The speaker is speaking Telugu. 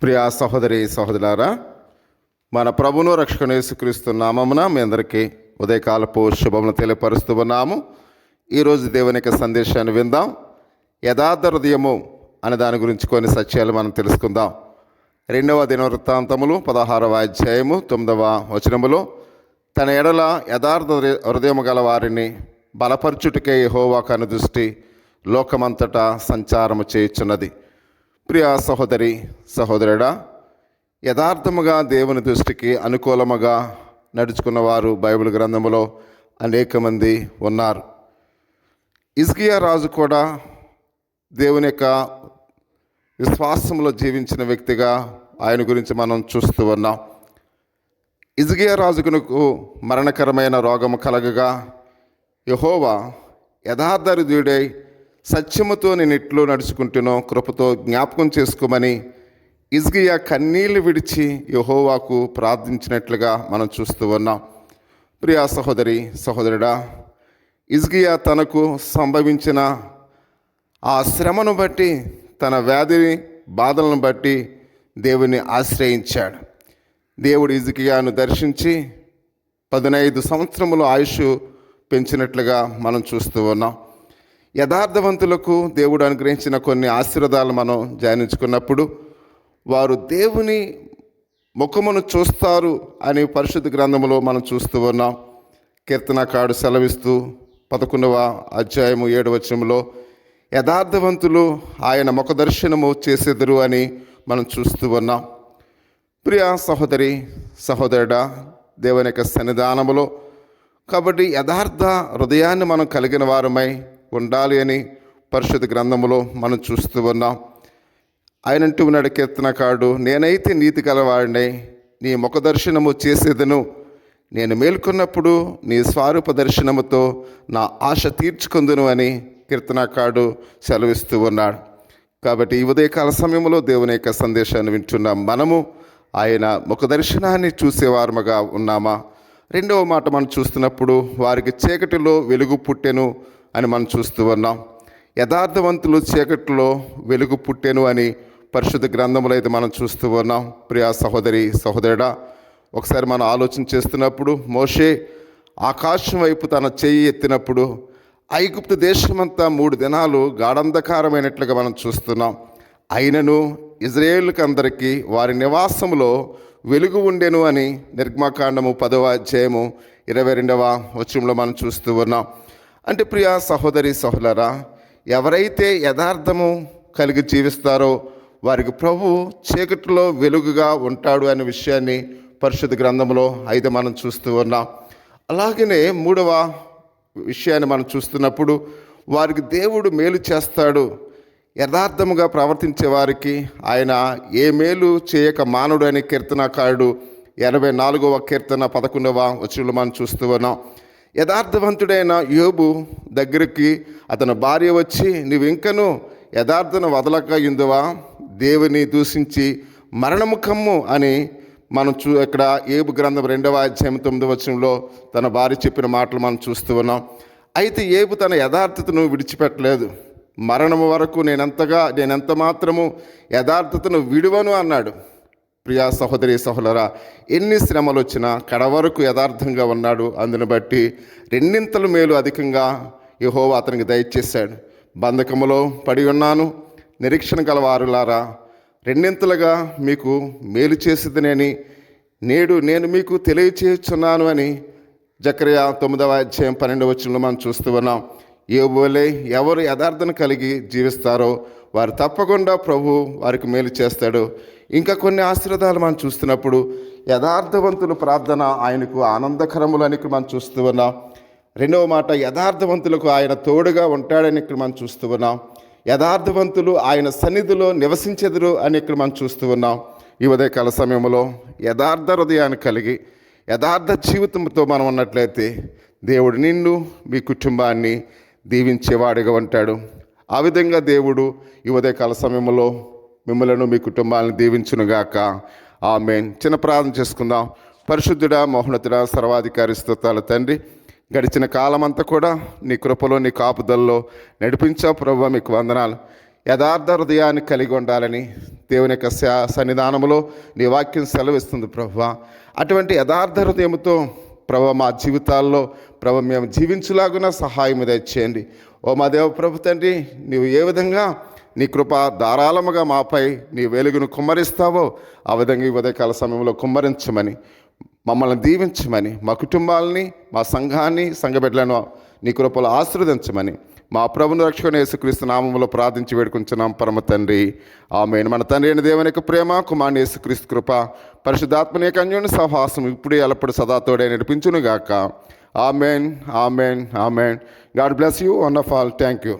ప్రియా సహోదరి సహోదరులారా, మన ప్రభును రక్షకుని యేసుక్రీస్తు నామమున మీ అందరికీ ఉదయకాలపు శుభములు తెలియపరుస్తూ ఉన్నాము. ఈరోజు దేవుని యొక్క సందేశాన్ని విందాం. యథార్థ హృదయము అనే దాని గురించి కొన్ని సత్యాలు మనం తెలుసుకుందాం. 2వ దినవృత్తాంతములు 16వ అధ్యాయము 9వ వచనములో, తన ఎడల యథార్థ హృదయము గల వారిని బలపరచుటకే యెహోవా కనుదృష్టి లోకమంతటా సంచారము చేయుచున్నది. ప్రియా సహోదరి సహోదరుడా, యథార్థముగా దేవుని దృష్టికి అనుకూలముగా నడుచుకున్నవారు బైబిల్ గ్రంథములో అనేక మంది ఉన్నారు. హిజ్కియా రాజు కూడా దేవుని యొక్క విశ్వాసంలో జీవించిన వ్యక్తిగా ఆయన గురించి మనం చూస్తూ ఉన్నాం. హిజ్కియా రాజుకు మరణకరమైన రోగము కలగగా యెహోవా యథార్థ హృదయుడై సత్యముతో నేను ఎట్లు నడుచుకుంటునో కృపతో జ్ఞాపకం చేసుకోమని హిజ్కియా కన్నీళ్లు విడిచి యెహోవాకు ప్రార్థించినట్లుగా మనం చూస్తూ ఉన్నాం. ప్రియా సహోదరి సహోదరుడా, హిజ్కియా తనకు సంభవించిన ఆ శ్రమను బట్టి, తన వ్యాధి బాధలను బట్టి దేవుని ఆశ్రయించాడు. దేవుడు హిజ్కియాను దర్శించి 15 సంవత్సరములు ఆయుష్ పెంచినట్లుగా మనం చూస్తూ ఉన్నాం. యథార్థవంతులకు దేవుడు అనుగ్రహించిన కొన్ని ఆశీర్వాదాలు మనం ధ్యానించుకున్నప్పుడు వారు దేవుని ముఖమును చూస్తారు అని పరిశుద్ధ గ్రంథంలో మనం చూస్తూ ఉన్నాం. కీర్తనకారుడు సెలవిస్తూ 11వ అధ్యాయము 7వ వచనంలో యథార్థవంతులు ఆయన ముఖదర్శనము చేసేదరు అని మనం చూస్తూ ఉన్నాం. ప్రియా సహోదరి సహోదరుడా, దేవుని యొక్క సన్నిధానములో కాబట్టి యథార్థ హృదయాన్ని మనం కలిగిన వారమై ఉండాలి అని పరిశుద్ధ గ్రంథములో మనం చూస్తూ ఉన్నాం. ఆయన అంటూ ఉన్నాడు కీర్తనకారుడు, నేనైతే నీతి గలవాడినై నీ ముఖదర్శనము చేసేదను, నేను మేల్కొన్నప్పుడు నీ స్వరూప దర్శనముతో నా ఆశ తీర్చుకుందును అని కీర్తనకారుడు సెలవిస్తూ ఉన్నాడు. కాబట్టి ఈ ఉదయకాల సమయంలో దేవుని యొక్క సందేశాన్ని వింటున్నాం. మనము ఆయన ముఖదర్శనాన్ని చూసేవారముగా ఉన్నామా? 2వ మాట మనం చూస్తున్నప్పుడు వారికి చీకటిలో వెలుగు పుట్టెను అని మనం చూస్తూ ఉన్నాం. యథార్థవంతులు చీకటిలో వెలుగు పుట్టెను అని పరిశుద్ధ గ్రంథంలో అయితే మనం చూస్తూ ఉన్నాం. ప్రియా సహోదరి సహోదరుడా, ఒకసారి మనం ఆలోచన చేస్తున్నప్పుడు మోషే ఆకాశం వైపు తన చెయ్యి ఎత్తినప్పుడు ఐగుప్తు దేశమంతా 3 దినాలు గాఢంధకారమైనట్లుగా మనం చూస్తున్నాం. అయినను ఇజ్రాయేలుకి అందరికీ వారి నివాసంలో వెలుగు ఉండెను అని నిర్గమకాండము 10వ అధ్యాయము 22వ వచనంలో మనం చూస్తూ ఉన్నాం. అంటే ప్రియా సహోదరి సహోదరా, ఎవరైతే యథార్థము కలిగి జీవిస్తారో వారికి ప్రభు చీకటిలో వెలుగుగా ఉంటాడు అనే విషయాన్ని పరిశుద్ధ గ్రంథంలో అయితే మనం చూస్తూ ఉన్నాం. అలాగనే 3వ విషయాన్ని మనం చూస్తున్నప్పుడు వారికి దేవుడు మేలు చేస్తాడు. యథార్థముగా ప్రవర్తించే వారికి ఆయన ఏ మేలు చేయక మానడు అని కీర్తనకారుడు 84వ కీర్తన 11వ వచనంలో మనం చూస్తూ ఉన్నాం. యథార్థవంతుడైన యోబు దగ్గరికి అతని భార్య వచ్చి, నీవు ఇంకను యథార్థను వదలక ఇందువా, దేవుని దూషించి మరణము కమ్ము అని మనం ఇక్కడ యోబు గ్రంథం 2వ అధ్యాయం 9వ వచనంలో తన భార్య చెప్పిన మాటలు మనం చూస్తూ ఉన్నాం. అయితే యోబు తన యథార్థతను విడిచిపెట్టలేదు. మరణము వరకు నేనెంత మాత్రము యథార్థతను విడువను అన్నాడు. ప్రియా సహోదరి సహోదరా, ఎన్ని శ్రమలు వచ్చినా కడవరకు యథార్థంగా ఉన్నాడు. అందును బట్టి 2 మేలు అధికంగా యెహోవా అతనికి దయచేశాడు. బంధకములో పడి ఉన్నాను, నిరీక్షణ గలవారులారా 2 మీకు మేలు చేసేదనని నేడు నేను మీకు తెలియచేయుచున్నాను అని జకర్యా 9వ అధ్యాయం 12వ వచనంలో మనం చూస్తూ ఉన్నాం. యోబు వలె ఎవరు యథార్థను కలిగి జీవిస్తారో వారు తప్పకుండా ప్రభు వారికి మేలు చేస్తాడు. ఇంకా కొన్ని ఆశీర్వాదాలు మనం చూస్తున్నప్పుడు యథార్థవంతుల ప్రార్థన ఆయనకు ఆనందకరములని ఇక్కడ మనం చూస్తూ ఉన్నాం. 2వ మాట, యథార్థవంతులకు ఆయన తోడుగా ఉంటాడని ఇక్కడ మనం చూస్తూ ఉన్నాం. యథార్థవంతులు ఆయన సన్నిధిలో నివసించెదరు అని ఇక్కడ మనం చూస్తూ ఉన్నాం. ఈ ఉదయకాల సమయంలో యథార్థ హృదయాన్ని కలిగి యథార్థ జీవితంతో మనం ఉన్నట్లయితే దేవుడు నిన్ను మీ కుటుంబాన్ని దీవించేవాడిగా ఉంటాడు. ఆ విధంగా దేవుడు ఈ ఉదయకాల సమయంలో మిమ్మలను మీ కుటుంబాలను దీవించునుగాక. ఆమేన్. చిన్న ప్రార్థన చేసుకుందాం. పరిశుద్ధుడా, మహోన్నతుడా, సర్వాధికారి స్తోత్రాలు తండ్రి, గడిచిన కాలమంతా కూడా నీ కృపలో నీ కాపుదల్లో నడిపించావు ప్రభువా, మీకు వందనాలు. యథార్థ హృదయాన్ని కలిగి ఉండాలని దేవుని యొక్క సన్నిధానంలో నీ వాక్యం సెలవిస్తుంది ప్రభువా. అటువంటి యథార్థ హృదయంతో ప్రభు మా జీవితాల్లో ప్రభు మేము జీవించులాగున సహాయం దయచేయండి. ఓ మా దేవ ప్రభు తండ్రి, నీవు ఏ విధంగా నీ కృప ధారాళముగా మాపై నీ వెలుగును కుమ్మరిస్తావో ఆ విధంగా ఈ ఉదయకాల సమయంలో కుమ్మరించమని, మమ్మల్ని దీవించమని, మా కుటుంబాలని, మా సంఘాన్ని, సంఘ బిడ్డలను నీ కృపలో ఆశీర్వదించమని మా ప్రభుని రక్షకుని యేసుక్రీస్తు నామములో ప్రార్థించి వేడుకుంటున్నాం పరమ తండ్రి, ఆమేన్. మన తండ్రి అయిన దేవుని యొక్క ప్రేమ, కుమారుని యేసుక్రీస్తు కృప, పరిశుద్ధాత్మని యొక్క అన్యోన్య సహవాసం ఇప్పుడు ఎల్లప్పుడు సదా తోడై నడిపించునుగాక. ఆమేన్, ఆమేన్, ఆమేన్. God bless you, one of all. Thank you.